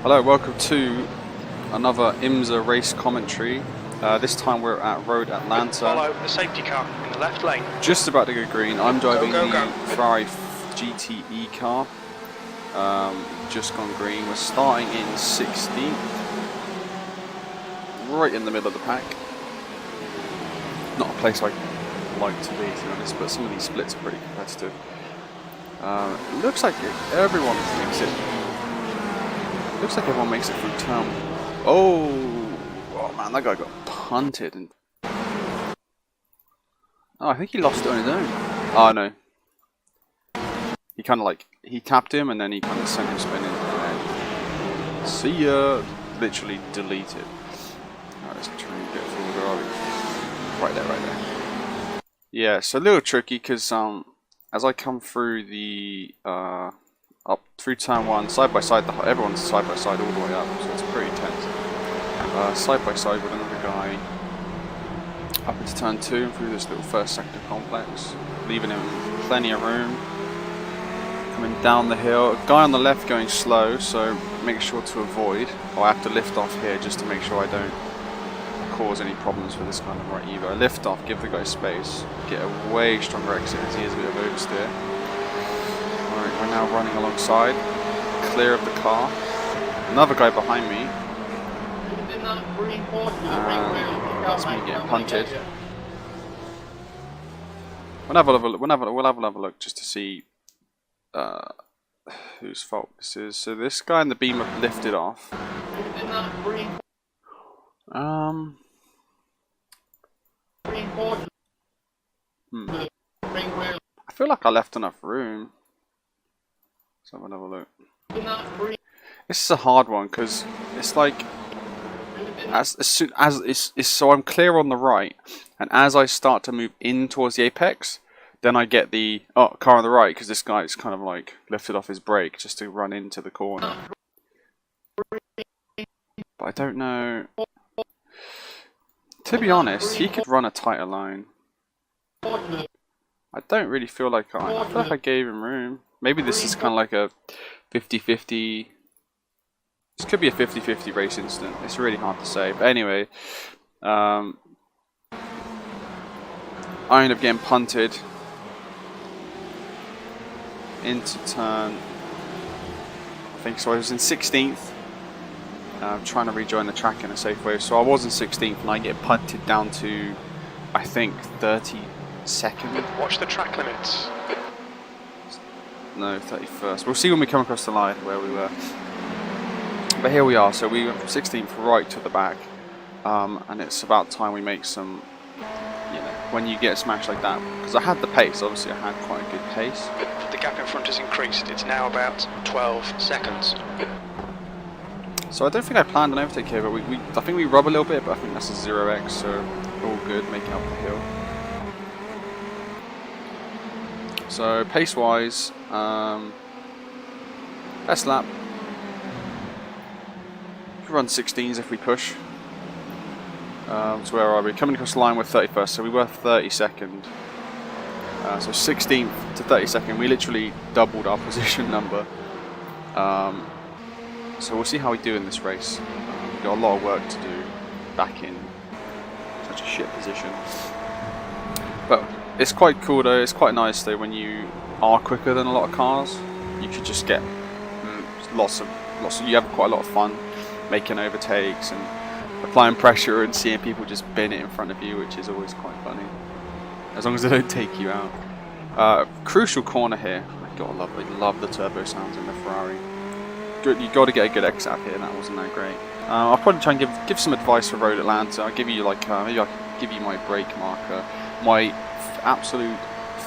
Hello, welcome to another IMSA race commentary. This time we're at Road Atlanta. Follow the safety car in the left lane. Just about to go green. I'm driving Go, the go. Ferrari GTE car. Just gone green. We're starting in 16th. Right in the middle of the pack. Not a place I like to be honest, but some of these splits are pretty competitive. It looks like everyone makes it. Looks like everyone makes it through turn. Oh man, that guy got punted. And I think he lost it on his own. Oh no. He kind of he tapped him and then he kind of sent him spinning. And see ya. Literally deleted. Alright, let's try and get forward. Where are we? Right there, right there. Yeah, so a little tricky because as I come through the up through turn one, side by side, everyone's side by side all the way up, so it's pretty tense. Side by side with another guy up into turn two and through this little first sector complex, leaving him plenty of room. Coming down the hill, a guy on the left going slow, so make sure to avoid. I have to lift off here just to make sure I don't cause any problems for this kind of right either. I lift off, give the guy space, get a way stronger exit as he has a bit of oversteer. Alright, we're now running alongside, clear of the car. Another guy behind me. That's me getting punted. We'll have another look just to see whose fault this is. So this guy in the beam have lifted off. I feel like I left enough room. Let's have another look. This is a hard one because it's like as soon as it's so I'm clear on the right, and as I start to move in towards the apex, then I get the car on the right because this guy's kind of like lifted off his brake just to run into the corner. But I don't know. To be honest, he could run a tighter line. I don't really feel like I feel like I gave him room. Maybe this is kind of like a 50-50. This could be a 50-50 race incident. It's really hard to say. But anyway, I end up getting punted into turn. I think so. I was in 16th. Trying to rejoin the track in a safe way. So I was in 16th and I get punted down to, I think, 32nd. Watch the track limits. No, 31st. We'll see when we come across the line where we were. But here we are. So we went from 16th right to the back. And it's about time we make some, when you get smashed like that. Because I had the pace. Obviously, I had quite a good pace. The gap in front has increased. It's now about 12 seconds. So I don't think I planned an overtake here, but I think we rub a little bit, but I think that's a 0x, so all good, making up the hill. So pace-wise, best lap. We run 16s if we push. So where are we? Coming across the line with 31st, so we were 32nd. So 16th to 32nd, we literally doubled our position number. So we'll see how we do in this race. We've got a lot of work to do back in such a shit position. But it's quite cool though, it's quite nice though when you are quicker than a lot of cars. You could just get you have quite a lot of fun making overtakes and applying pressure and seeing people just bin it in front of you, which is always quite funny. As long as they don't take you out. Crucial corner here. I love the turbo sounds in the Ferrari. You got to get a good exit out here, and that wasn't that great. I'll probably try and give some advice for Road Atlanta. I'll give you maybe I can give you my brake marker, my absolute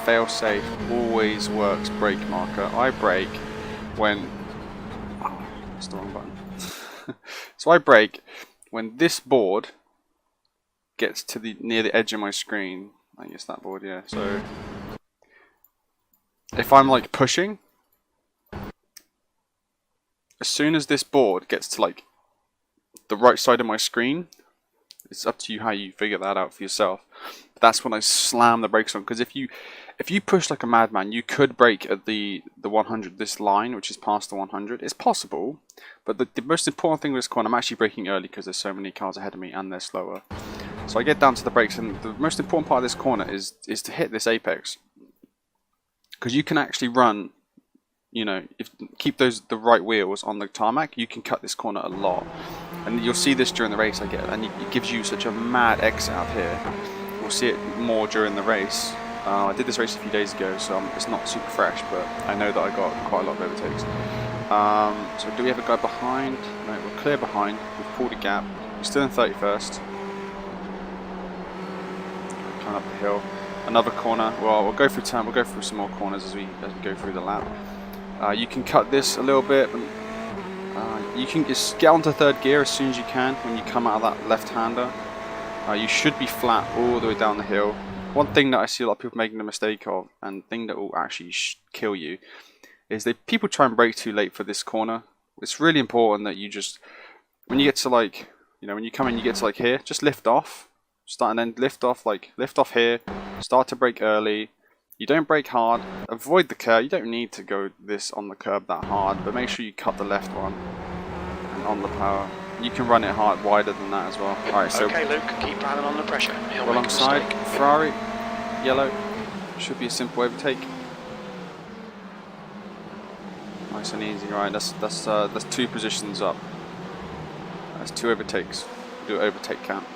fail-safe, always works brake marker. I brake when that's the wrong button. So I brake when this board gets to near the edge of my screen. I guess that board, yeah. So if I'm like pushing. As soon as this board gets to like the right side of my screen, it's up to you how you figure that out for yourself. But that's when I slam the brakes on, because if you if you push like a madman, you could break at the 100, this line, which is past the 100. It's possible, but the most important thing with this corner, I'm actually braking early because there's so many cars ahead of me and they're slower. So I get down to the brakes, and the most important part of this corner is to hit this apex, because you can actually run, you know, keep the right wheels on the tarmac, you can cut this corner a lot, and you'll see this during the race. It gives you such a mad exit out here. We'll see it more during the race. I did this race a few days ago, so it's not super fresh, but I know that I got quite a lot of overtakes. So do we have a guy behind? No, we're clear behind. We've pulled a gap. We're still in 31st. Coming up the hill. Another corner. Well, we'll go through some more corners as we go through the lap. You can cut this a little bit. You can just get onto third gear as soon as you can when you come out of that left-hander. You should be flat all the way down the hill. One thing that I see a lot of people making the mistake of, and thing that will actually kill you, is that people try and brake too late for this corner. It's really important that you just, when you get to like, you know, when you come in, you get to like here, just lift off, start and then lift off here, start to brake early. You don't brake hard, avoid the curb. You don't need to go this on the curb that hard, but make sure you cut the left one and on the power. You can run it hard, wider than that as well. Alright, so okay, Luke, keep piling on the pressure. He'll alongside Ferrari, yellow, should be a simple overtake. Nice and easy, right? That's 2 positions up. That's 2 overtakes. Do overtake count.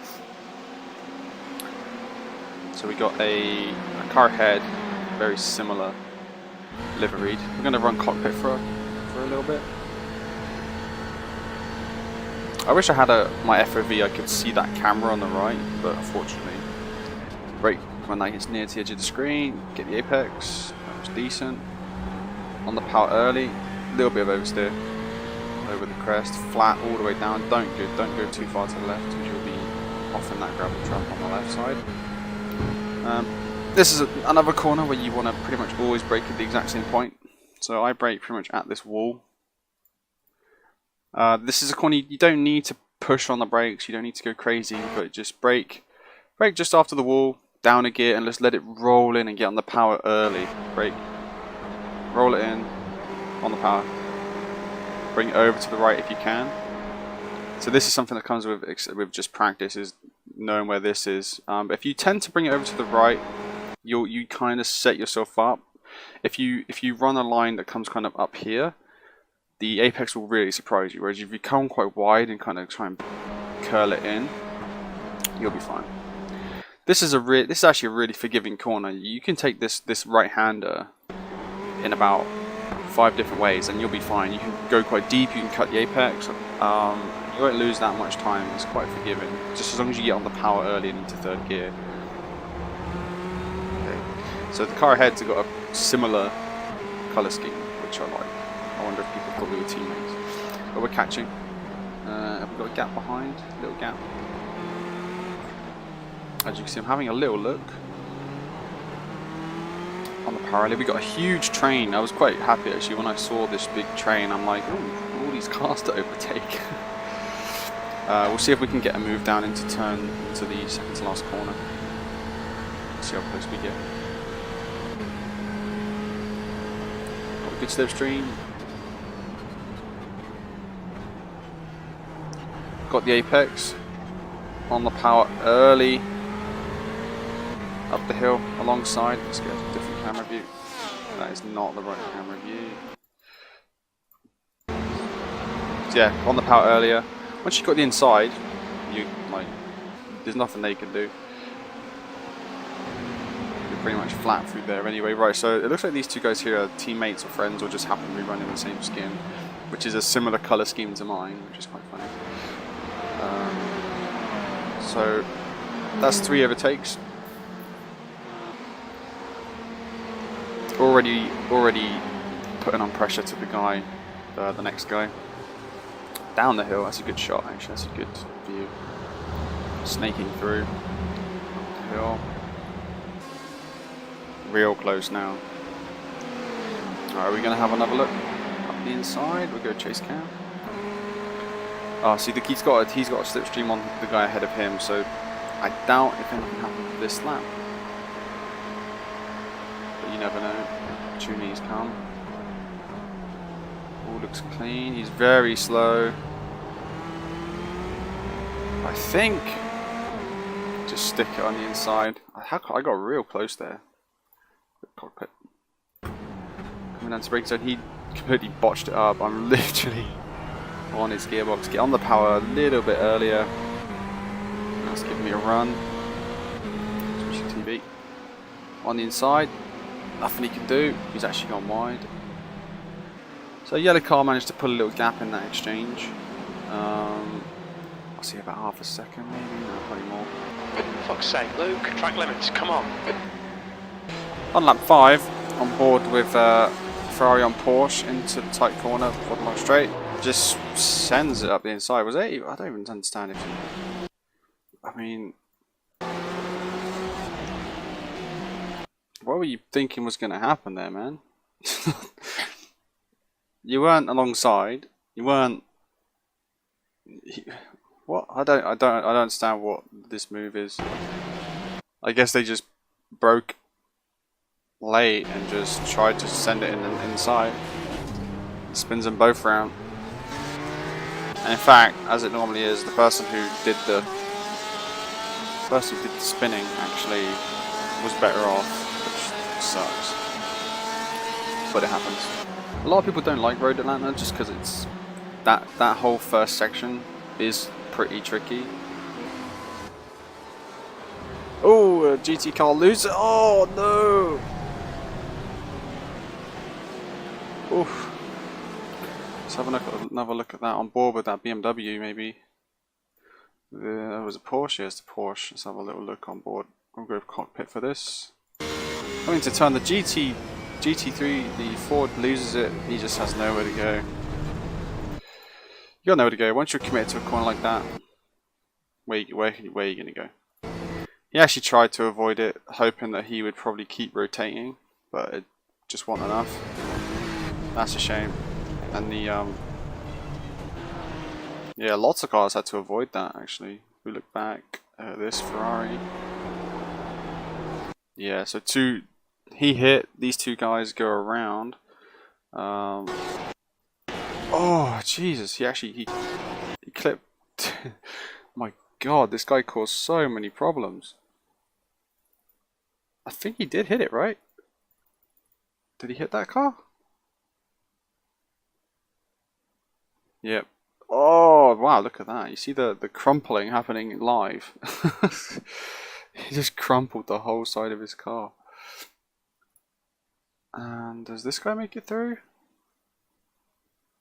So we got a car ahead, very similar liveried. We're going to run cockpit for a little bit. I wish I had my FOV, I could see that camera on the right, but unfortunately, brake when that gets near to the edge of the screen, get the apex, that was decent. On the power early, a little bit of oversteer, over the crest, flat all the way down, don't go too far to the left because you'll be off in that gravel trap on the left side. This is another corner where you want to pretty much always brake at the exact same point, so I brake pretty much at this wall. This is a corner you don't need to push on the brakes, you don't need to go crazy, but just brake just after the wall, down a gear, and just let it roll in and get on the power early. Brake, roll it in, on the power, bring it over to the right if you can. So this is something that comes with just practice, is knowing where this is. But if you tend to bring it over to the right, you kind of set yourself up. If you run a line that comes kind of up here, the apex will really surprise you, whereas if you come quite wide and kind of try and curl it in, you'll be fine. This is actually a really forgiving corner. You can take this right-hander in about 5 different ways and you'll be fine. You can go quite deep, you can cut the apex, you won't lose that much time. It's quite forgiving, just as long as you get on the power early and into third gear. Okay. So the car ahead's got a similar colour scheme, which I like. I wonder if people thought we were teammates. But we're catching. Have we got a gap behind? Little gap. As you can see, I'm having a little look. On the parallel, we got a huge train. I was quite happy actually when I saw this big train. I'm like, ooh, all these cars to overtake. We'll see if we can get a move down into the second to last corner. See how close we get. Got a good slipstream. Got the apex on the power early, up the hill alongside. Let's get a different camera view. That is not the right camera view. So yeah, on the power earlier. Once you've got the inside, there's nothing they can do. You're pretty much flat through there anyway. Right, so it looks like these two guys here are teammates or friends, or just happen to be running the same skin, which is a similar colour scheme to mine, which is quite funny. So that's 3 overtakes. Already putting on pressure to the guy, the next guy. Down the hill, that's a good shot actually, that's a good view. Snaking through the hill. Real close now. Alright, we're going to have another look up the inside. We'll go chase cam. Oh, see, he's got a slipstream on the guy ahead of him, so I doubt if anything happens this lap. never know. Tuning's come. All looks clean. He's very slow. I think just stick it on the inside. I got real close there. Cockpit. Coming down to braking zone, he completely botched it up. I'm literally on his gearbox. Get on the power a little bit earlier. That's giving me a run. TV. On the inside, nothing he can do. He's actually gone wide. So yellow car managed to put a little gap in that exchange. I'll see about half a second, maybe, no, probably more. For fuck's sake, Luke, track limits, come on. On lap 5, on board with Ferrari on Porsche into the tight corner for the long straight. Just sends it up the inside. Was it? I don't even understand if. I mean, what were you thinking was going to happen there, man? You weren't alongside. You weren't. What? I don't understand what this move is. I guess they just broke late and just tried to send it in the inside. Spins them both round. And in fact, as it normally is, the person who did the spinning actually was better off, which sucks. But it happens. A lot of people don't like Road Atlanta just because it's that whole first section is pretty tricky. Oh, a GT car loses. Oh no! Oof. Let's have another look at that on board with that BMW maybe. There was a Porsche. Here's the Porsche. Let's have a little look on board. We'll go cockpit for this. Going to turn the GT3. The Ford loses it. He just has nowhere to go. You got nowhere to go. Once you're committed to a corner like that, where are you going to go? He actually tried to avoid it, hoping that he would probably keep rotating, but it just wasn't enough. That's a shame. And the yeah, lots of cars had to avoid that actually. If we look back at this Ferrari. Yeah, so he hit, these two guys go around. Oh Jesus! He clipped. My God, this guy caused so many problems. I think he did hit it, right? Did he hit that car? Yep. Oh wow! Look at that. You see the crumpling happening live. He just crumpled the whole side of his car. And does this guy make it through?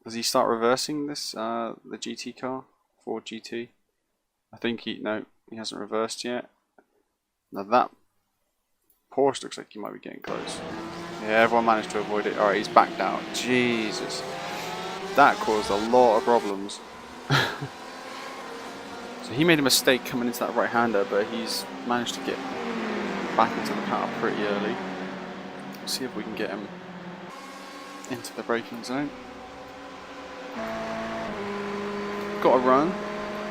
Does he start reversing this, the GT car? Ford GT? I think no, he hasn't reversed yet. Now that Porsche looks like he might be getting close. Yeah, everyone managed to avoid it. Alright, he's backed out. Jesus. That caused a lot of problems. So he made a mistake coming into that right-hander, but he's managed to get back into the car pretty early. Let's see if we can get him into the braking zone. Got a run.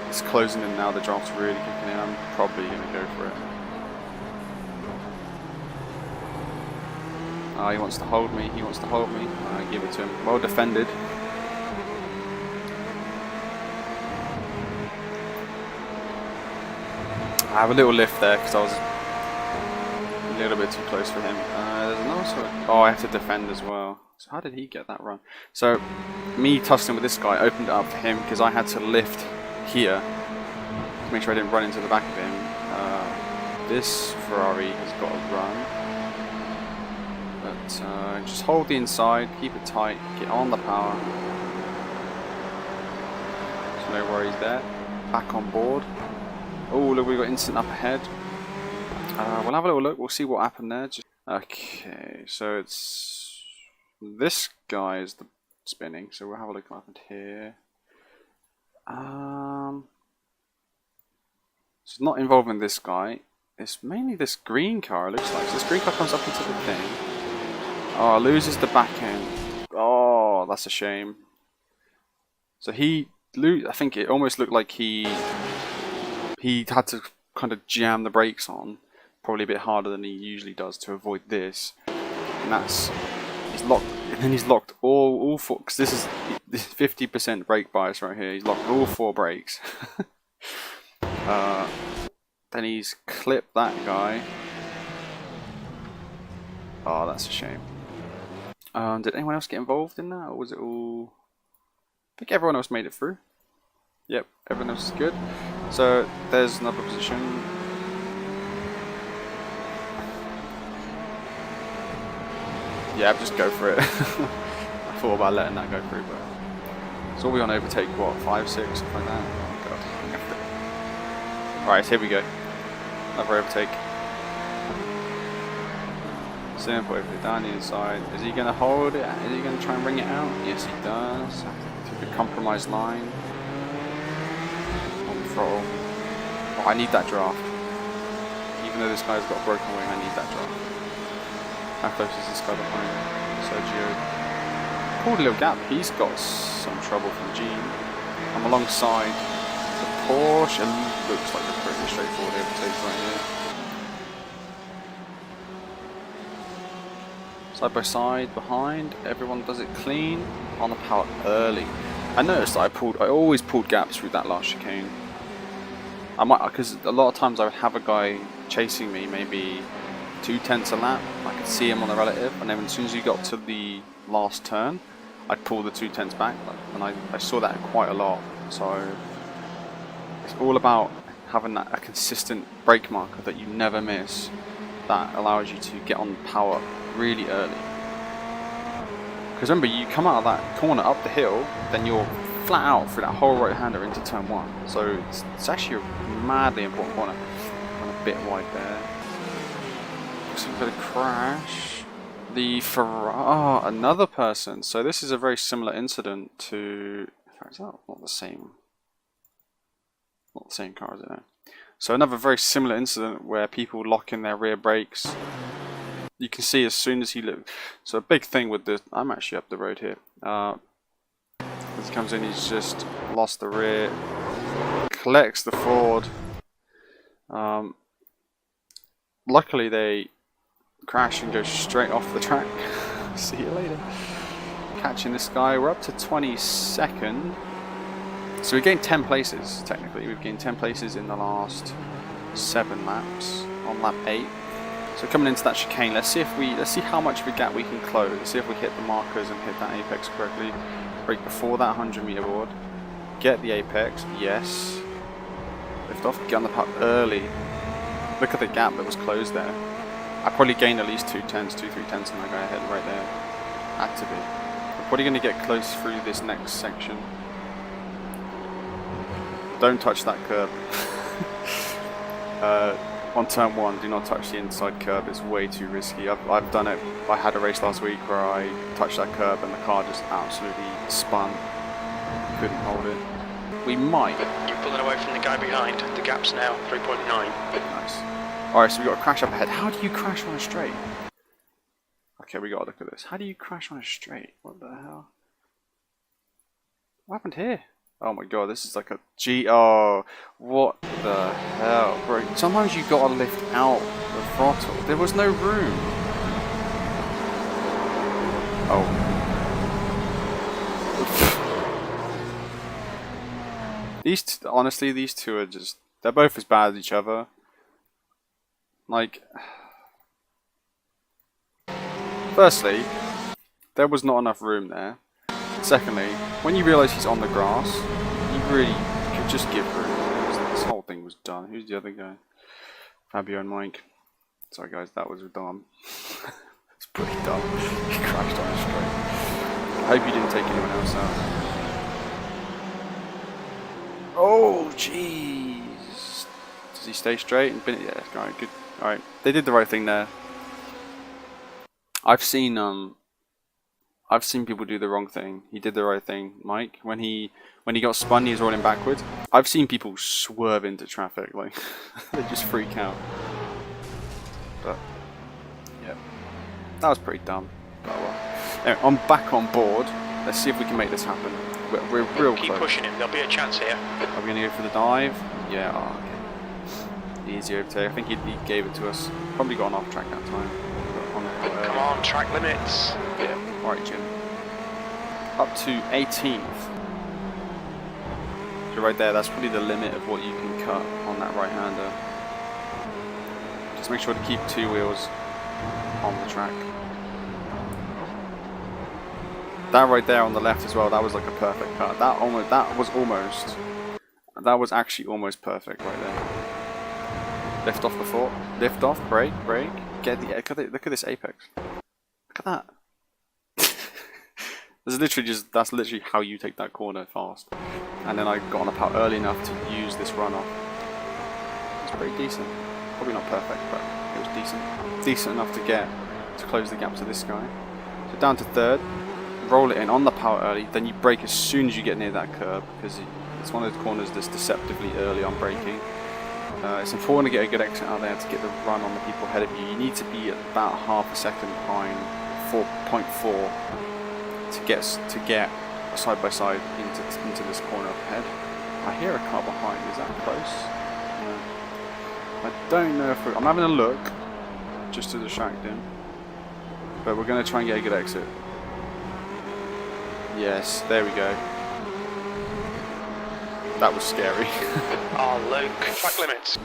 It's closing in now. The draft's really kicking in. I'm probably going to go for it. He wants to hold me. He wants to hold me. I give it to him. Well defended. I have a little lift there because I was a little bit too close for him. There's another sort of, oh, I have to defend as well. So how did he get that run? So me tussling with this guy opened it up for him because I had to lift here to make sure I didn't run into the back of him. This Ferrari has got a run. But just hold the inside, keep it tight, get on the power. So no worries there. Back on board. Oh, look, we've got instant up ahead. We'll have a little look. We'll see what happened there. Okay, so it's this guy is the spinning. So we'll have a look what happened here. It's not involving this guy. It's mainly this green car. It looks like so this green car comes up into the thing. Oh, loses the back end. Oh, that's a shame. So I think it almost looked like he had to kind of jam the brakes on, probably a bit harder than he usually does to avoid this. and that's he's locked. And then he's locked all four, because this is 50% brake bias right here. He's locked all 4 brakes. Then he's clipped that guy. Oh, that's a shame. Did anyone else get involved in that, or was it all? I think everyone else made it through. Yep, everyone else is good. So there's another position. Yeah, just go for it. I thought about letting that go through, but so we on overtake what, 5, 6, something like that. Oh god. Alright, here we go. Another overtake. Simple overtake down the inside. Is he gonna hold it? Is he gonna try and bring it out? Yes, he does. Took a compromised line. On the throttle. Oh, I need that draft. Even though this guy's got a broken wing, I need that draft. How close is this guy behind? Sergio. Pulled a little gap. He's got some trouble from Gene. I'm alongside the Porsche, and looks like a pretty straightforward overtake right here. Side by side, behind. Everyone does it clean. On the power early. I noticed that I always pulled gaps through that last chicane. I might, because a lot of times I would have a guy chasing me, maybe 2/10 a lap. I could see him on the relative, and then as soon as you got to the last turn, I'd pull the 2/10 back, and I saw that quite a lot. So it's all about having a consistent brake marker that you never miss, that allows you to get on power really early. Because remember, you come out of that corner up the hill, then you're flat out through that whole right-hander into turn 1. So it's actually a madly important corner. I'm a bit wide there. Looks like a crash. The Ferrari, another person. So this is a very similar incident to. In fact, is that not the same? Not the same car, is it? No. So another very similar incident where people lock in their rear brakes. You can see as soon as he looks. So a big thing with this. I'm actually up the road here. As he comes in, he's just lost the rear. Collects the Ford. Luckily, they crash and go straight off the track. See you later. Catching this guy. We're up to 22nd. So we gained 10 places, technically. We've gained 10 places in the last 7 laps. On lap 8. So coming into that chicane, let's see how much of a gap we can close. Let's see if we hit the markers and hit that apex correctly. Brake before that 100-meter board. Get the apex. Yes. Lift off. Get on the putt early. Look at the gap that was closed there. I probably gained at least 2/10s, 2-3/10s, and I go ahead right there. Had to be. We're probably going to get close through this next section. Don't touch that curb. On turn 1, do not touch the inside curb. It's way too risky. I've done it. I had a race last week where I touched that curb and the car just absolutely spun. Couldn't hold it. We might. You're pulling away from the guy behind. The gap's now 3.9. Nice. Alright, so we got a crash up ahead. How do you crash on a straight? Okay, we gotta look at this. How do you crash on a straight? What the hell? What happened here? Oh my god, this is like a G. Oh, what the hell, bro? Sometimes you gotta lift out the throttle. There was no room. Oh. Honestly, these two are just. They're both as bad as each other. Like. Firstly, there was not enough room there. Secondly, when you realise he's on the grass, you really could just give room. This whole thing was done. Who's the other guy? Fabio and Mike. Sorry guys, that was dumb. It's pretty dumb. He crashed on a straight. I hope you didn't take anyone else out. Oh jeez. Does he stay straight? Yeah, alright, good. Alright, they did the right thing there. I've seen people do the wrong thing. He did the right thing, Mike. When he got spun, he was rolling backwards. I've seen people swerve into traffic, like they just freak out. But yeah, that was pretty dumb. But well, anyway, I'm back on board. Let's see if we can make this happen. We're real close. Keep pushing him. There'll be a chance here. Are we gonna go for the dive? Yeah. Oh, okay. Easy overtake. I think he gave it to us. Probably got an off track that time. Come on, track limits. Yeah, alright Jim. Up to 18th. So right there, that's probably the limit of what you can cut on that right-hander. Just make sure to keep 2 wheels on the track. That right there on the left as well, that was like a perfect cut. That was actually almost perfect right there. Lift off before, lift off, brake, get the, look at this apex. Look at that. That's literally how you take that corner fast. And then I got on the power early enough to use this runoff. It's pretty decent. Probably not perfect, but it was decent. Decent enough to close the gap to this guy. So down to 3rd, roll it in on the power early, then you brake as soon as you get near that curb, because it's one of those corners that's deceptively early on braking. It's important to get a good exit out there to get the run on the people ahead of you. You need to be about half a second behind 4.4 to get side by side into this corner up ahead. I hear a car behind. Is that close? No. I don't know if I'm having a look just to distract him, but we're going to try and get a good exit. Yes, there we go. That was scary. Oh, Luke, track limits.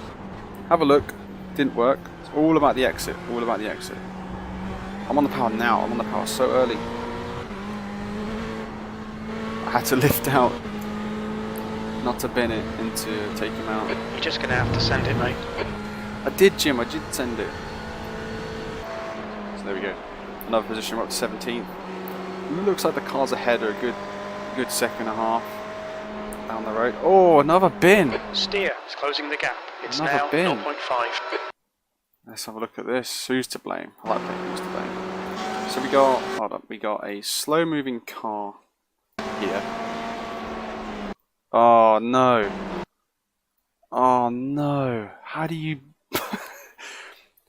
Have a look. Didn't work. It's all about the exit. All about the exit. I'm on the power now. I'm on the power so early. I had to lift out, not to bin it, and to take him out. You're just going to have to send it, mate. I did, Jim. I did send it. So there we go. Another position. We're up to 17th. Looks like the cars ahead are a good second and a half down the road. Oh, another bin. Steer is closing the gap. It's Another now bin. 0.5. Let's have a look at this. Who's to blame? I like playing who's to blame. So we got a slow moving car here. Oh no. Oh no. How do you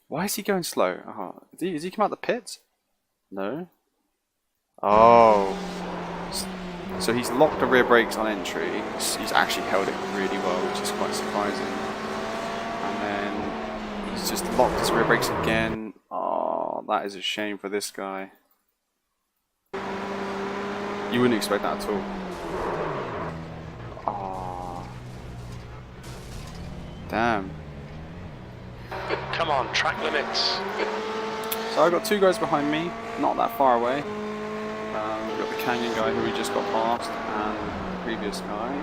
Why is he going slow? Is he come out the pits? No. Oh. So he's locked the rear brakes on entry. He's actually held it really well, which is quite surprising. And then he's just locked his rear brakes again. Oh, that is a shame for this guy. You wouldn't expect that at all. Oh. Damn. Come on, track limits. So I've got 2 guys behind me, not that far away. We've got the Canyon guy who we just got past, and the previous guy.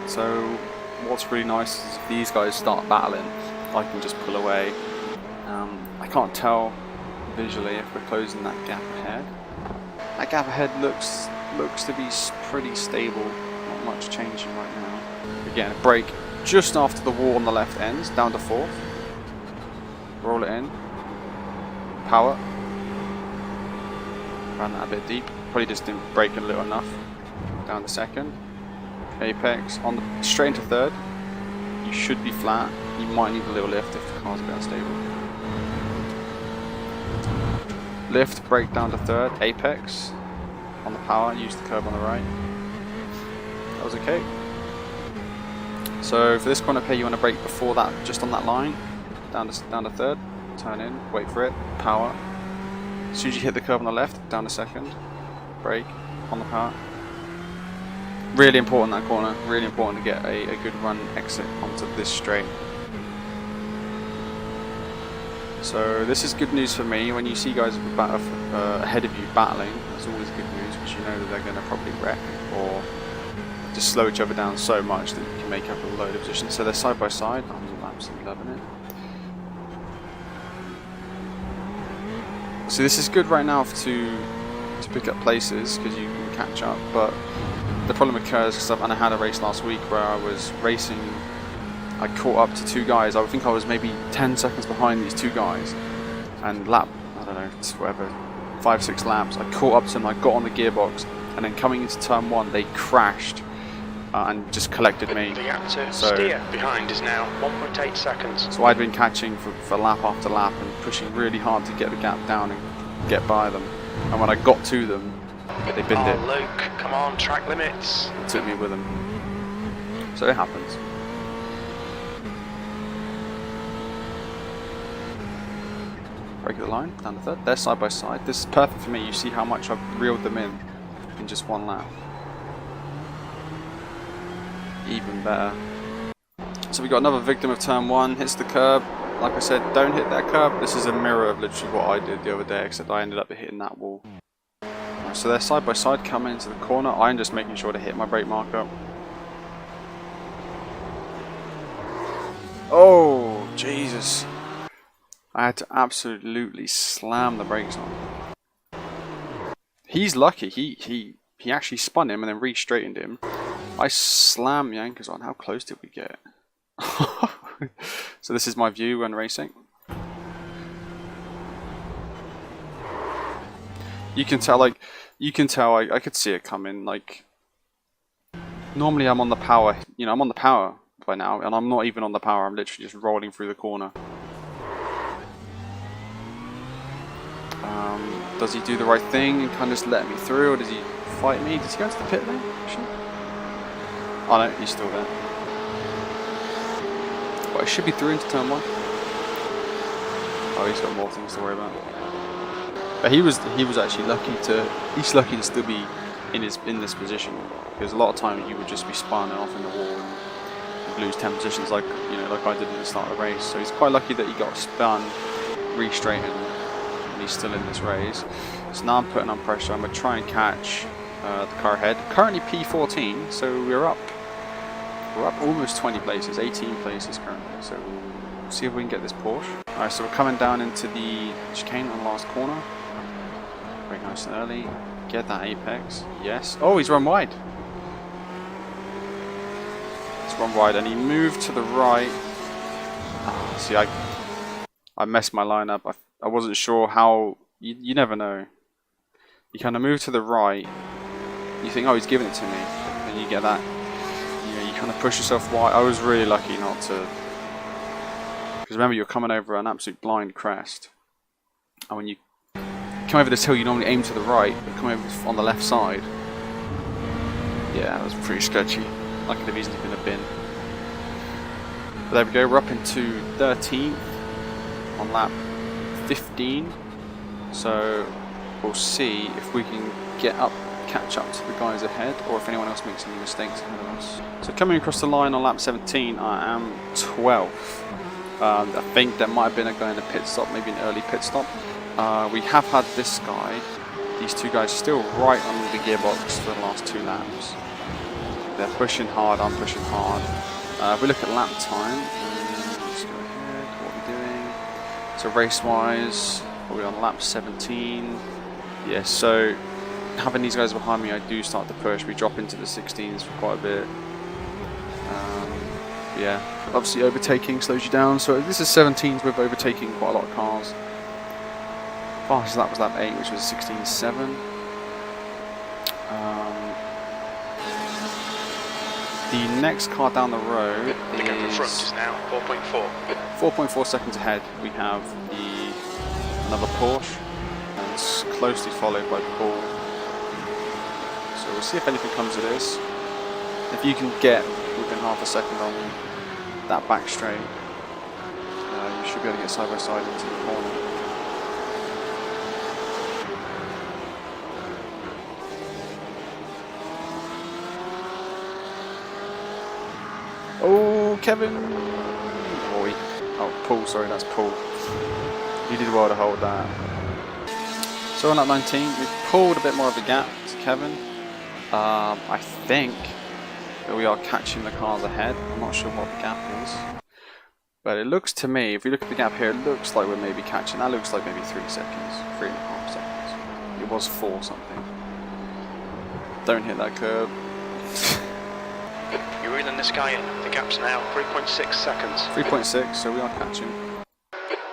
So what's really nice is if these guys start battling, I can just pull away. I can't tell visually if we're closing that gap ahead. That gap ahead looks to be pretty stable, not much changing right now. Again, a brake just after the wall on the left ends, down to 4th. Roll it in. Power. Ran that a bit deep. Probably just didn't brake a little enough. Down to 2nd. Apex on the straight into 3rd. You should be flat. You might need a little lift if the car's a bit unstable. Lift, brake down to 3rd. Apex on the power. Use the curb on the right. That was okay. So for this corner pair, you want to brake before that, just on that line. Down to 3rd. Turn in. Wait for it. Power. As soon as you hit the curve on the left, down to 2nd, brake on the power. Really important that corner, really important to get a good run exit onto this straight. So this is good news for me. When you see guys ahead of you battling, that's always good news because you know that they're going to probably wreck or just slow each other down so much that you can make up a load of positions. So they're side by side. I'm absolutely loving it. So this is good right now to pick up places because you can catch up, but the problem occurs because I had a race last week where I was racing, I caught up to 2 guys. I think I was maybe 10 seconds behind these 2 guys, and I don't know, whatever, 5-6 laps, I caught up to them, I got on the gearbox, and then coming into turn 1 they crashed and just collected me. The gap to steer behind is now 1.8 seconds. So I'd been catching for lap after lap and pushing really hard to get the gap down and get by them. And when I got to them, they binned it. Luke, come on, track limits. It took me with them. So it happens. Break the line, down the third. They're side by side. This is perfect for me. You see how much I've reeled them in just one lap. Even better. So we got another victim of turn 1. Hits the curb. Like I said, don't hit that curb. This is a mirror of literally what I did the other day, except I ended up hitting that wall. So they're side by side coming into the corner. I'm just making sure to hit my brake marker. Oh, Jesus. I had to absolutely slam the brakes on. He's lucky. He actually spun him and then re-straightened him. I slammed the anchors on. How close did we get? So this is my view when racing. You can tell, like, I could see it coming. Like, normally I'm on the power, you know, I'm on the power by now, and I'm not even on the power. I'm literally just rolling through the corner. Does he do the right thing and kind of just let me through, or does he fight me? Does he go to the pit lane? Sure. Oh no, he's still there. But I should be through into turn 1. Oh, he's got more things to worry about. But he was actually lucky to. He's lucky to still be in this position, because a lot of times you would just be spun off in the wall and lose 10 positions, like like I did at the start of the race. So he's quite lucky that he got spun, re-straightened, and he's still in this race. So now I'm putting on pressure. I'm gonna try and catch the car ahead. Currently P14, so we're up almost 20 places, 18 places currently. So we'll see if we can get this Porsche. Alright, so we're coming down into the chicane on the last corner. Very nice and early. Get that apex. Yes. Oh, he's run wide. He's run wide, and he moved to the right. Oh, see, I messed my line up. I wasn't sure how. You never know. You kind of move to the right. You think, oh, he's giving it to me, and you get that. You kind of push yourself wide. I was really lucky not to. Because remember, you're coming over an absolute blind crest, and when you come over this hill, you normally aim to the right, but come over on the left side. Yeah, that was pretty sketchy. I could have easily been a bin. But there we go, we're up into 13th on lap 15. So we'll see if we can catch up to the guys ahead, or if anyone else makes any mistakes ahead of us. So coming across the line on lap 17, I am 12th. I think there might have been a guy in a pit stop, maybe an early pit stop. We have had these two guys still right under the gearbox for the last 2 laps. They're pushing hard, I'm pushing hard. If we look at lap time, let's go ahead, what are we doing? So race-wise, are we on lap 17? Yeah, so having these guys behind me, I do start to push. We drop into the 16s for quite a bit. Yeah, obviously overtaking slows you down. So this is 17s with overtaking quite a lot of cars. Fastest lap was lap 8, which was 16.7. The next car down the road The gap in front is now 4.4. 4.4 seconds ahead. We have another Porsche, and it's closely followed by Paul. So we'll see if anything comes of this. If you can get within half a second on that back straight, you should be able to get side by side into the corner. Oh, Kevin! Oh, Paul, sorry, that's Paul. You did well to hold that. So on lap 19, we pulled a bit more of a gap to Kevin. I think that we are catching the cars ahead. I'm not sure what the gap is. But it looks to me, if we look at the gap here, it looks like we're maybe catching. That looks like maybe 3 seconds, 3.5 seconds. It was 4 something. Don't hit that curb. You're reeling this guy in. The gap's now 3.6 seconds. 3.6, so we are catching.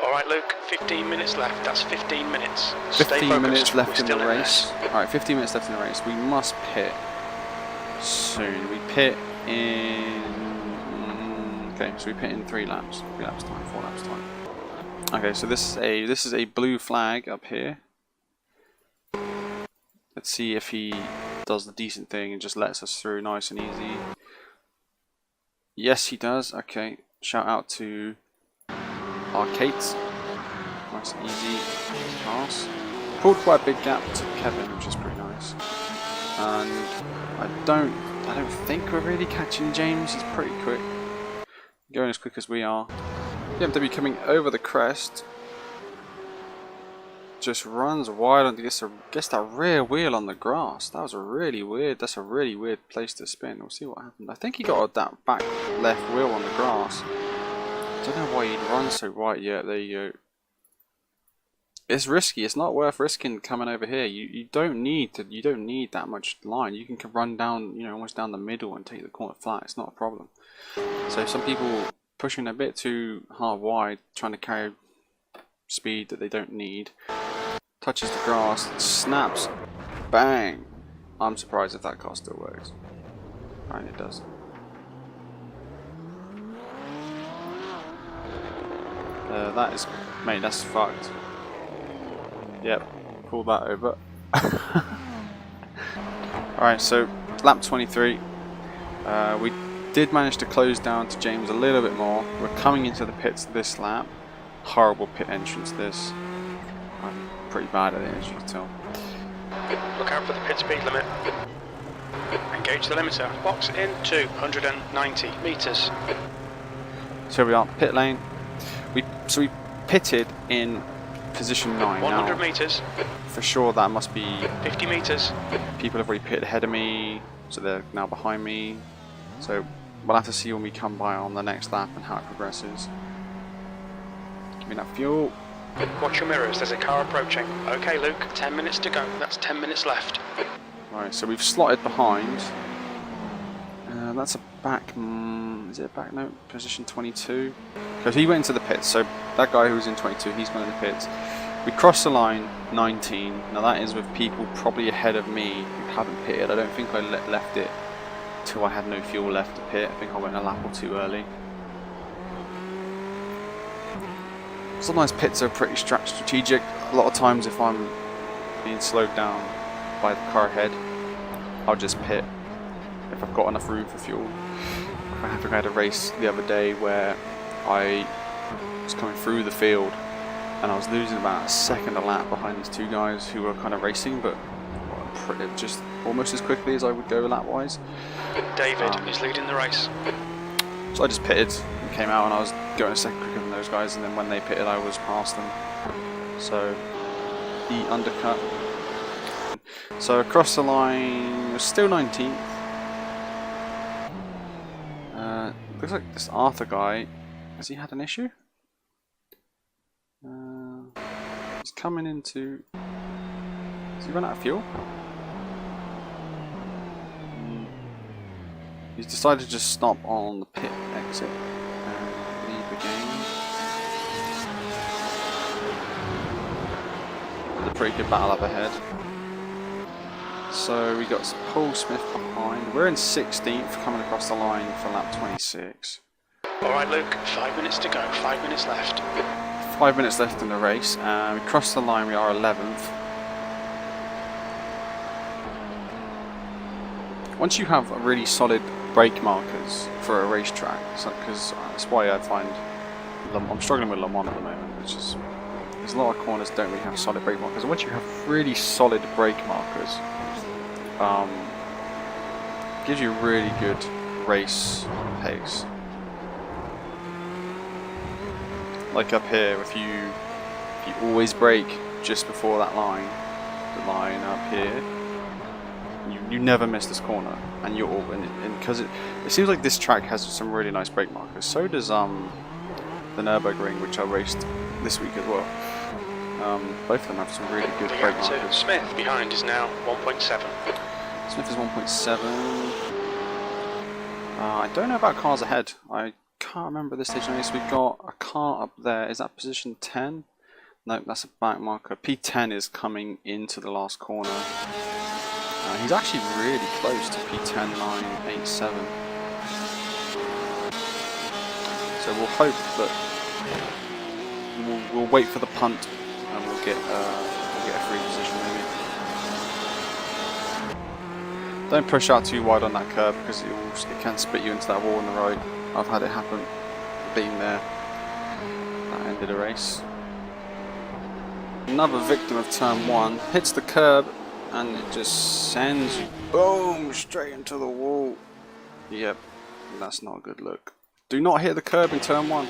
Alright, Luke, 15 minutes left. That's 15 minutes. 15 minutes left in the race. Alright, 15 minutes left in the race. We must pit soon. We pit in... Okay, so we pit in 3 laps. 3 laps time, 4 laps time. Okay, so this is a blue flag up here. Let's see if he does the decent thing and just lets us through nice and easy. Yes, he does. Okay, shout out to Arcades. Nice easy pass. Pulled quite a big gap to Kevin, which is pretty nice. And I don't think we're really catching James. He's pretty quick, going as quick as we are. BMW coming over the crest, just runs wide and gets that rear wheel on the grass. That was a really weird. That's a really weird place to spin. We'll see what happened. I think he got that back left wheel on the grass. I don't know why he'd run so wide. Yeah, there you go. It's risky. It's not worth risking coming over here. You don't need that much line. You can run down, you know, almost down the middle and take the corner flat. It's not a problem. So some people pushing a bit too hard wide, trying to carry speed that they don't need. Touches the grass, snaps, bang. I'm surprised if that car still works. Right, it does. That is, mate, that's fucked. Yep, pull that over. Alright, so lap 23. We did manage to close down to James a little bit more. We're coming into the pits this lap. Horrible pit entrance this. I'm pretty bad at it, as you can tell. Look out for the pit speed limit. Engage the limiter. Box in 290 metres. So here we are, pit lane. So we pitted in position 9 100 now. metres. For sure that must be 50 metres. people have already pitted ahead of me, so they're now behind me. So we'll have to see when we come by on the next lap and how it progresses. Give me that fuel. Watch your mirrors, there's a car approaching. Okay Luke, 10 minutes to go. That's 10 minutes left. Right, so we've slotted behind. That's a back, is it a back note? Position 22. Because he went into the pits, so that guy who was in 22, he's gone in the pits. We crossed the line 19. Now that is with people probably ahead of me who haven't pitted. I don't think I left it till I had no fuel left to pit. I think I went a lap or two early. Sometimes pits are pretty strategic. A lot of times if I'm being slowed down by the car ahead, I'll just pit if I've got enough room for fuel. I think I had a race the other day where I was coming through the field and I was losing about a second a lap behind these two guys who were kind of racing, but just almost as quickly as I would go lap wise. David is leading the race. So I just pitted and came out and I was going a second quicker than those guys, and then when they pitted I was past them. So the undercut. So across the line, we're still 19th. Looks like this Arthur guy, has he had an issue? He's coming into... Has he run out of fuel? He's decided to just stop on the pit exit and leave the game. There's a pretty good battle up ahead. So we got Paul Smith behind. We're in 16th coming across the line for lap 26. Alright Luke, 5 minutes to go, 5 minutes left. 5 minutes left in the race. We crossed the line, we are 11th. Once you have really solid brake markers for a racetrack, because that's why I find I'm struggling with Le Mans at the moment, which is there's a lot of corners that don't really have solid brake markers. And once you have really solid brake markers, gives you really good race pace. Like up here, if you always brake just before that line, the line up here, you never miss this corner, and you're all and because it seems like this track has some really nice brake markers. So does the Nürburgring, which I raced this week as well. Both of them have some really good brake markers. Smith behind is now 1.7. Smith is 1.7. I don't know about cars ahead. I can't remember this stage. So we've got a car up there. Is that position 10? No, that's a back marker. P10 is coming into the last corner. He's actually really close to P10 987. So we'll hope that we'll wait for the punt and we'll get a free position maybe. Don't push out too wide on that curve because it can spit you into that wall on the right. I've had it happen. Been there. That ended a race. Another victim of turn 1. Hits the curb and it just sends you boom straight into the wall. Yep, that's not a good look. Do not hit the curb in turn 1.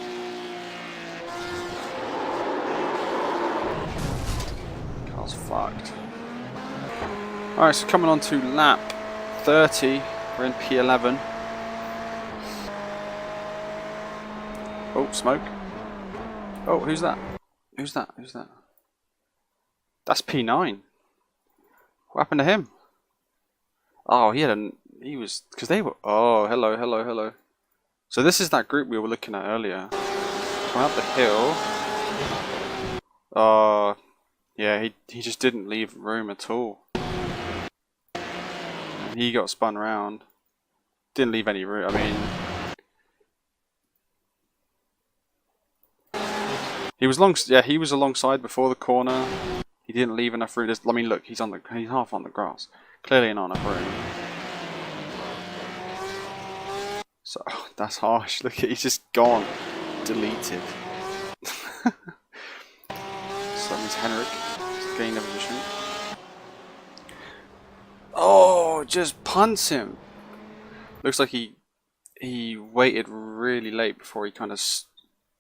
Car's fucked. Alright, so coming on to lap 30. We're in P11. Oh, smoke. Oh, who's that? Who's that? Who's that? That's P9. What happened to him? Oh, he was, because they were, oh, hello, hello, hello. So this is that group we were looking at earlier. Coming up the hill. Yeah, he just didn't leave room at all. And he got spun around. Didn't leave any room, I mean... He was alongside before the corner. He didn't leave enough room. I mean, look, he's half on the grass. Clearly not enough room. So that's harsh. Look, he's just gone, deleted. So that means Henrik gained a position. Oh, just punts him. Looks like he waited really late before he kind of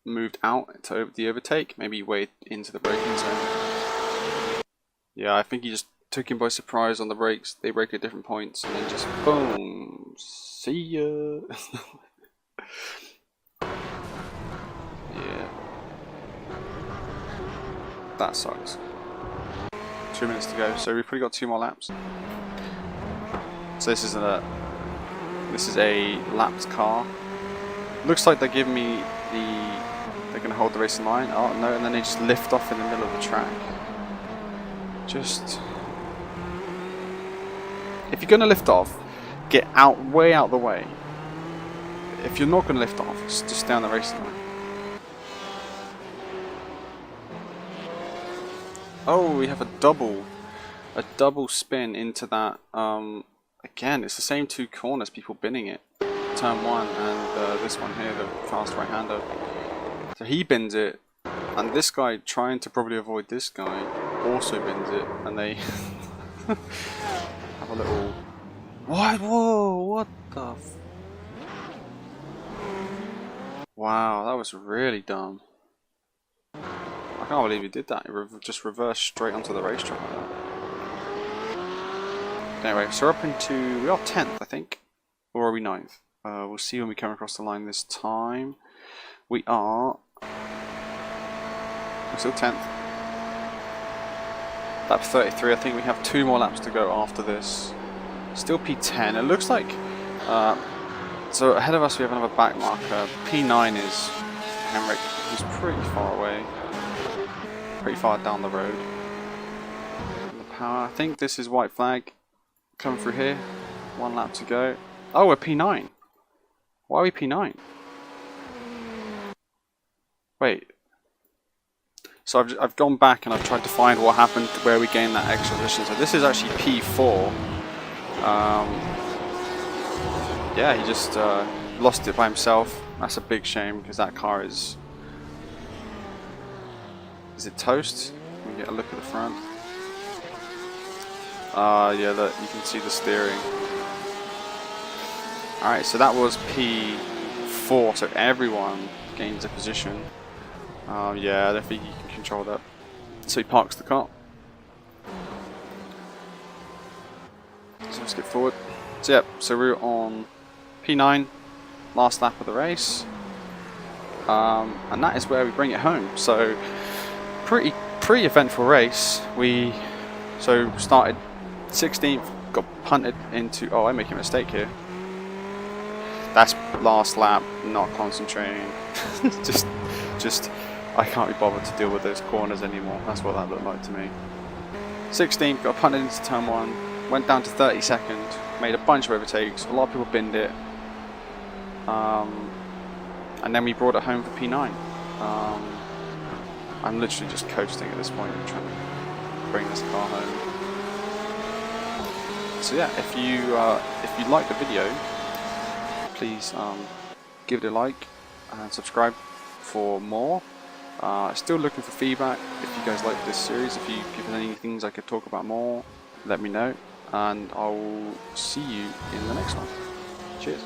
moved out to the overtake. Maybe he waited into the braking zone. Yeah, I think he just took him by surprise on the brakes. They brake at different points and then just boom. See ya. Yeah. That sucks. 2 minutes to go, so we've probably got 2 more laps. So this is a lapped car. Looks like they're giving me they're going to hold the racing line. Oh no, and then they just lift off in the middle of the track. Just, if you're going to lift off, get way out the way. If you're not going to lift off, just stay on the racing line. Oh, we have a double spin into that. Again, it's the same 2 corners, people binning it. Turn 1 and this one here, the fast right-hander. So he bins it, and this guy, trying to probably avoid this guy, also bins it, and they have a little... What? Whoa, what the Wow, that was really dumb. I can't believe he did that. He just reversed straight onto the racetrack like that. Anyway, so we're up into... we are 10th, I think. Or are we 9th? We'll see when we come across the line this time. We are... we're still 10th. Lap 33, I think we have 2 more laps to go after this. Still P10. It looks like... so ahead of us we have another back marker. P9 is Henrik, who's pretty far away. Pretty far down the road. The power. I think this is white flag. Coming through here. 1 lap to go. Oh, we're P9. Why are we P9? Wait. So I've gone back and I've tried to find what happened where we gained that extra position. So this is actually P4. Yeah, he just lost it by himself. That's a big shame because that car is... is it toast? Let me get a look at the front. Yeah, look, you can see the steering. Alright, so that was P4, so everyone gains a position. Yeah, I don't think he can control that. So he parks the car. So let's get forward. So yeah, so we're on P9, last lap of the race. And that is where we bring it home. So pretty eventful race. We started 16th, got punted into... oh, I'm making a mistake here. That's last lap, not concentrating. just I can't be bothered to deal with those corners anymore. That's what that looked like to me. 16th, got punted into turn 1, went down to 32nd, made a bunch of overtakes, a lot of people binned it. And then we brought it home for P9. I'm literally just coasting at this point, trying to bring this car home. So yeah, if you like the video, please give it a like and subscribe for more. Still looking for feedback. If you guys like this series, if there's any things I could talk about more, let me know, and I'll see you in the next one. Cheers.